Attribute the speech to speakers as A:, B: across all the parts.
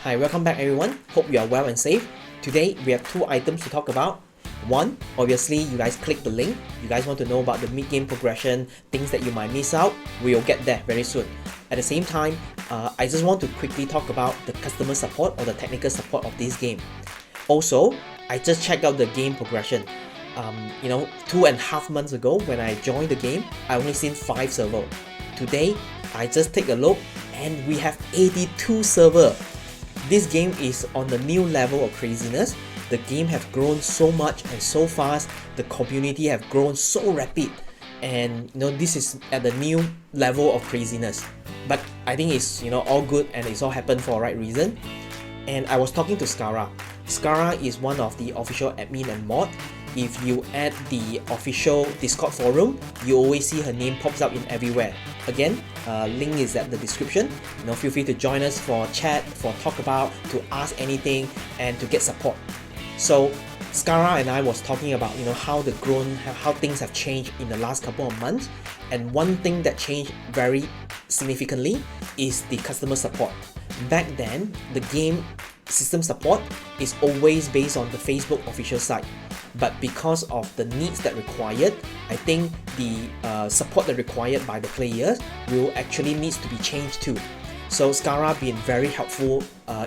A: Hi, welcome back everyone. Hope you are well and safe. Today we have two items to talk about. One, obviously you guys click the link. You guys want to know about the mid-game progression, things that you might miss out. We'll get there very soon. At the same time, I just want to quickly talk about the customer support or the technical support of this game. Also, I just checked out the game progression. 2.5 months ago when I joined the game, I only seen 5 servers. Today, I just take a look and we have 82 servers. This game is on the new level of craziness. The game have grown so much and so fast. The community have grown so rapid, and this is at the new level of craziness. But I think it's all good and it's all happened for a right reason. And I was talking to Skara. Skara is one of the official admin and mod. If you add the official Discord forum, you always see her name pops up in everywhere. Again, link is at the description. Feel free to join us for chat, for talk about, to ask anything, and to get support. So Skara and I was talking about how things have changed in the last couple of months, and one thing that changed very significantly is the customer support. Back then, the game system support is always based on the Facebook official site, but because of the needs that required, I think the support that required by the players will actually needs to be changed too. So Skara been very helpful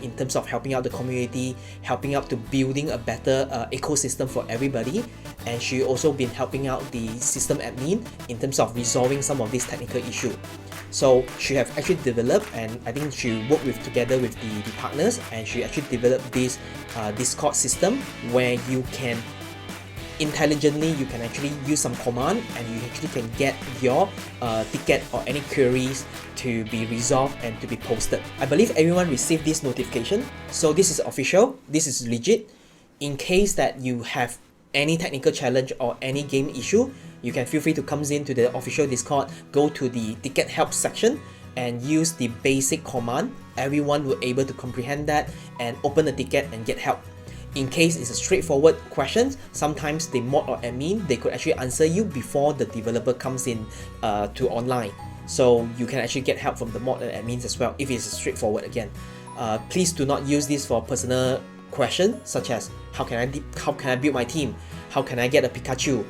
A: in terms of helping out the community, helping out to building a better ecosystem for everybody, and she also been helping out the system admin in terms of resolving some of these technical issues. So she have actually developed, and I think she worked together with the partners, and she actually developed this Discord system where you can intelligently actually use some command and you actually can get your ticket or any queries to be resolved and to be posted. I believe everyone received this notification, so this is official, this is legit. In case that you have any technical challenge or any game issue, you can feel free to come into the official Discord, go to the ticket help section and use the basic command. Everyone will able to comprehend that and open the ticket and get help. In case it's a straightforward question, sometimes the mod or admin, they could actually answer you before the developer comes in to online. So you can actually get help from the mod and admins as well if it's straightforward again. Please do not use this for personal questions such as how can I build my team? How can I get a Pikachu?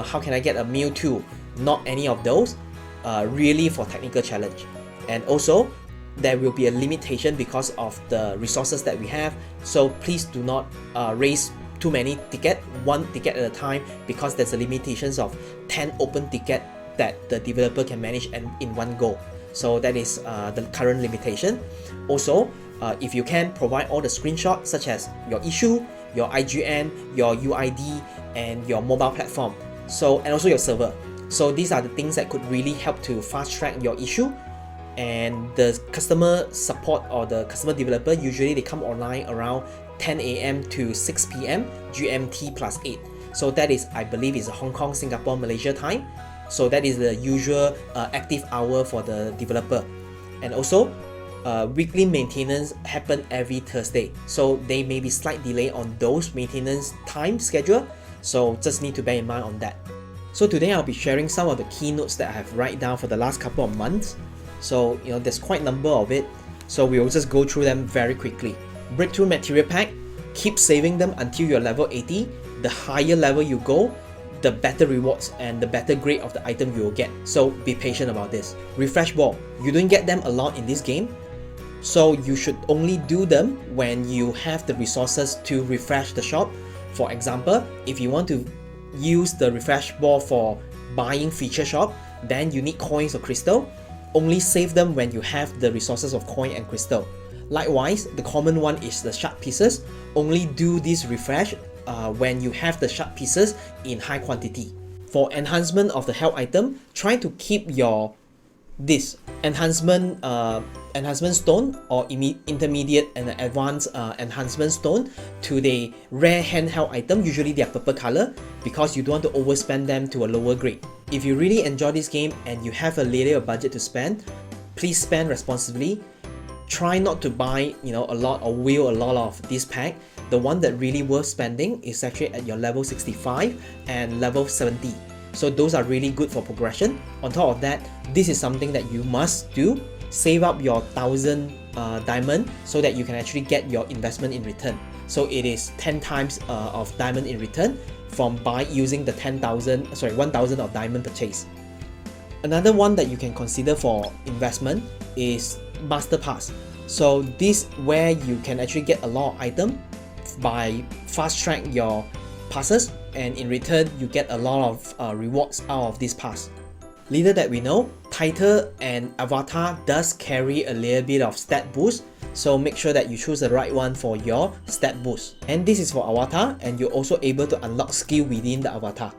A: How can I get a Mewtwo? Not any of those. Really for technical challenge. And also, there will be a limitation because of the resources that we have, so please do not raise too many tickets, one ticket at a time, because there's a limitations of 10 open ticket that the developer can manage and in one go. So that is the current limitation. Also, if you can provide all the screenshots such as your issue, your IGN, your UID, and your mobile platform, and also your server. So these are the things that could really help to fast track your issue. And the customer support or the customer developer, usually they come online around 10 AM to 6 PM GMT plus 8. So that is, I believe, is a Hong Kong, Singapore, Malaysia time. So that is the usual active hour for the developer. And also, weekly maintenance happen every Thursday. So there may be slight delay on those maintenance time schedule. So just need to bear in mind on that. So today I'll be sharing some of the keynotes that I have write down for the last couple of months. So there's quite a number of it, so we will just go through them very quickly. Breakthrough Material Pack, keep saving them until you're level 80. The higher level you go, the better rewards and the better grade of the item you will get, so be patient about this. Refresh Ball, you don't get them a lot in this game, so you should only do them when you have the resources to refresh the shop. For example, if you want to use the Refresh Ball for buying feature shop, then you need coins or crystal. Only save them when you have the resources of coin and crystal. Likewise, the common one is the shard pieces. Only do this refresh when you have the shard pieces in high quantity. For enhancement of the health item, try to keep this enhancement stone or intermediate and advanced enhancement stone to the rare handheld item. Usually they are purple color because you don't want to overspend them to a lower grade. If you really enjoy this game and you have a little budget to spend, please spend responsibly. Try not to buy a lot or wheel a lot of this pack. The one that really worth spending is actually at your level 65 and level 70. So those are really good for progression. On top of that, this is something that you must do. Save up your 1000 diamond so that you can actually get your investment in return. So it is 10 times of diamond in return from using the 1,000 of diamond purchase. Another one that you can consider for investment is Master Pass. So this where you can actually get a lot of items by fast track your passes, and in return you get a lot of rewards out of this pass. Little that we know, title and avatar does carry a little bit of stat boost, so make sure that you choose the right one for your stat boost. And this is for avatar, and you're also able to unlock skill within the avatar.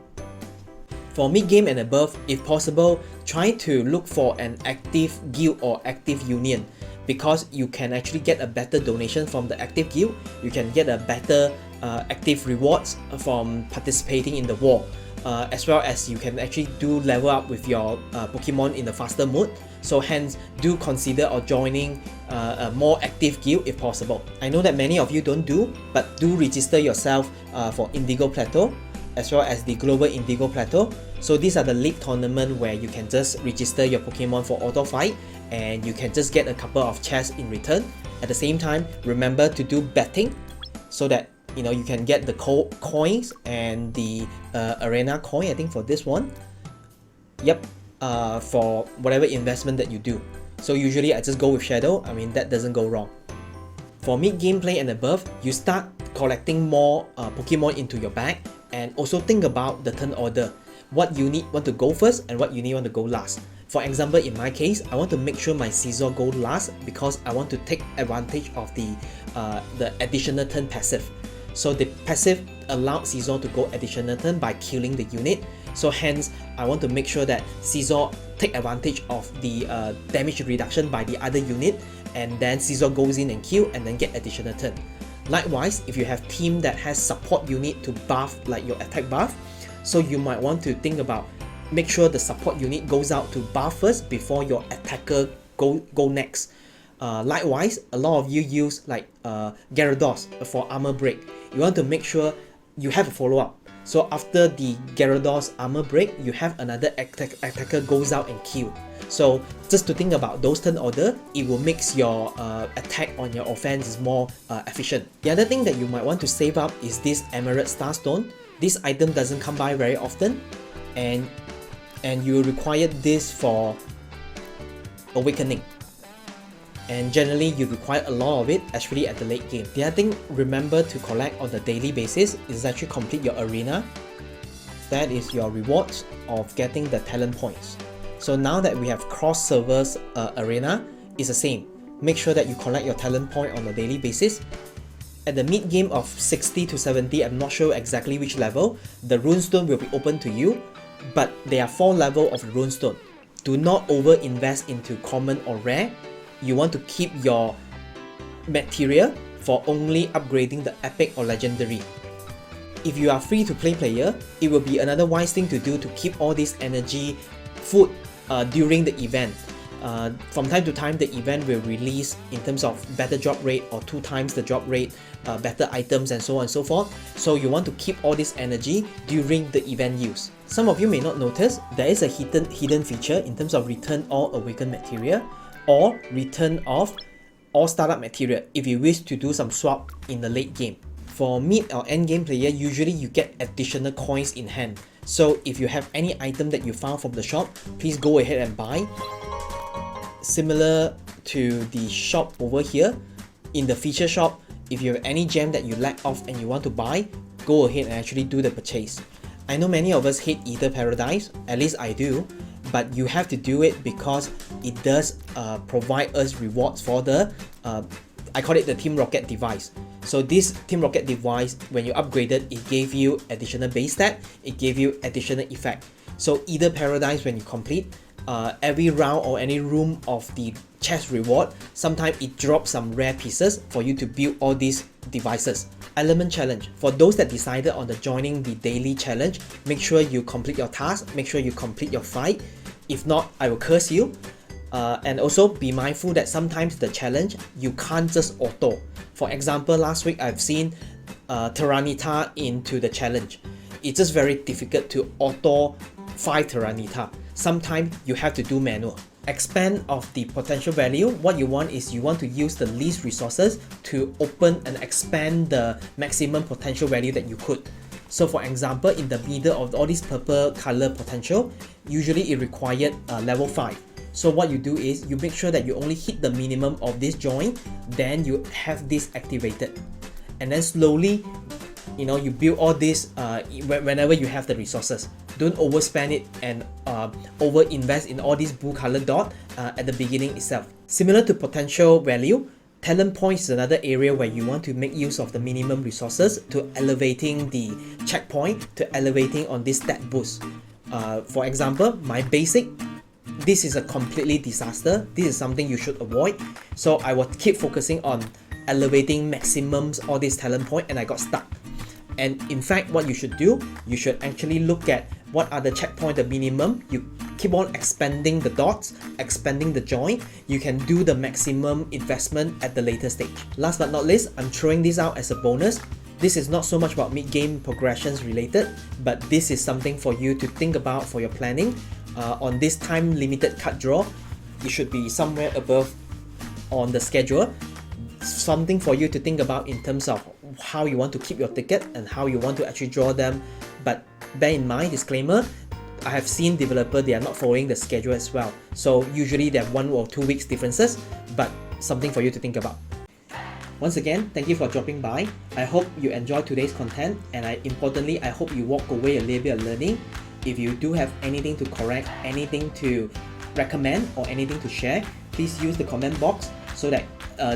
A: For mid-game and above, if possible, try to look for an active guild or active union, because you can actually get a better donation from the active guild. You can get a better active rewards from participating in the war, as well as you can actually do level up with your Pokemon in the faster mode. So hence, do consider or joining a more active guild if possible. I know that many of you don't do, but do register yourself for Indigo Plateau, as well as the Global Indigo Plateau. So these are the league tournament where you can just register your Pokemon for auto fight, and you can just get a couple of chests in return. At the same time, remember to do betting so that you can get the coins and the arena coin, I think, for this one. Yep, for whatever investment that you do. So usually I just go with Shadow. I mean, that doesn't go wrong. For mid gameplay and above, you start collecting more Pokemon into your bag, and also think about the turn order. What unit want to go first and what unit want to go last. For example, in my case, I want to make sure my Scizor go last because I want to take advantage of the additional turn passive. So the passive allowed Scizor to go additional turn by killing the unit. So hence, I want to make sure that Scizor take advantage of the damage reduction by the other unit, and then Scizor goes in and kill and then get additional turn. Likewise, if you have team that has support unit to buff like your attack buff, so you might want to think about make sure the support unit goes out to buff first before your attacker go next. Likewise, a lot of you use like Gyarados for armor break. You want to make sure you have a follow-up. So after the Gyarados armor break, you have another attacker goes out and kill. So just to think about those turn order, it will make your attack on your offense is more efficient. The other thing that you might want to save up is this Emerald Starstone. This item doesn't come by very often, and you require this for Awakening. And generally you require a lot of it, especially at the late game. The other thing, remember to collect on the daily basis is actually complete your arena. That is your rewards of getting the talent points. So now that we have cross servers arena, it's the same. Make sure that you collect your talent point on a daily basis. At the mid game of 60 to 70, I'm not sure exactly which level, the runestone will be open to you, but there are 4 levels of runestone. Do not over invest into common or rare. You want to keep your material for only upgrading the epic or legendary. If you are free to play player, it will be another wise thing to do to keep all this energy food during the event. From time to time, the event will release in terms of better drop rate or 2 times the drop rate, better items, and so on and so forth. So you want to keep all this energy during the event use. Some of you may not notice, there is a hidden feature in terms of return all awakened material or return of all startup material if you wish to do some swap in the late game. For mid or end game player, usually you get additional coins in hand. So if you have any item that you found from the shop, please go ahead and buy. Similar to the shop over here, in the feature shop, if you have any gem that you lack of and you want to buy, go ahead and actually do the purchase. I know many of us hate Ether Paradise, at least I do, but you have to do it because it does provide us rewards for the, I call it the Team Rocket device. So this Team Rocket device, when you upgrade it, it gave you additional base stat, it gave you additional effect. So Ether Paradise, when you complete, every round or any room of the chest reward, sometimes it drops some rare pieces for you to build all these devices. Element challenge. For those that decided on joining the daily challenge, make sure you complete your task, make sure you complete your fight. If not, I will curse you. And also be mindful that sometimes the challenge, you can't just auto. For example, last week I've seen Tyranitar into the challenge. It's just very difficult to auto 5 Tyranitar. sometimes you have to do manual. Expand of the potential value, what you want is you want to use the least resources to open and expand the maximum potential value that you could. So for example, in the middle of all this purple color potential, usually it required level 5. So what you do is you make sure that you only hit the minimum of this joint, then you have this activated. And then slowly, you build all this whenever you have the resources. Don't overspend it and over invest in all these blue color dot at the beginning itself. Similar to potential value, talent points is another area where you want to make use of the minimum resources to elevating the checkpoint, to elevating on this stat boost. For example, my basic, this is a completely disaster. This is something you should avoid. So I will keep focusing on elevating maximums all these talent point, and I got stuck. And in fact, what you should do, you should actually look at what are the checkpoint, the minimum. You keep on expanding the dots, expanding the joint. You can do the maximum investment at the later stage. Last but not least, I'm throwing this out as a bonus. This is not so much about mid-game progressions related, but this is something for you to think about for your planning. On this time-limited cut draw, it should be somewhere above on the schedule. Something for you to think about in terms of how you want to keep your ticket and how you want to actually draw them. But bear in mind, disclaimer, I have seen developers, they are not following the schedule as well. So usually they have 1 or 2 weeks differences, but something for you to think about. Once again, thank you for dropping by. I hope you enjoyed today's content, and importantly, I hope you walk away a little bit of learning. If you do have anything to correct, anything to recommend, or anything to share, please use the comment box so that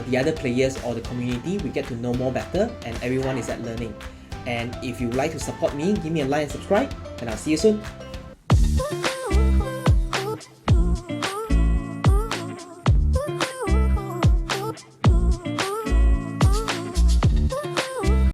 A: the other players or the community, we get to know more better and everyone is at learning. And if you would like to support me, give me a like and subscribe, and I'll see you soon.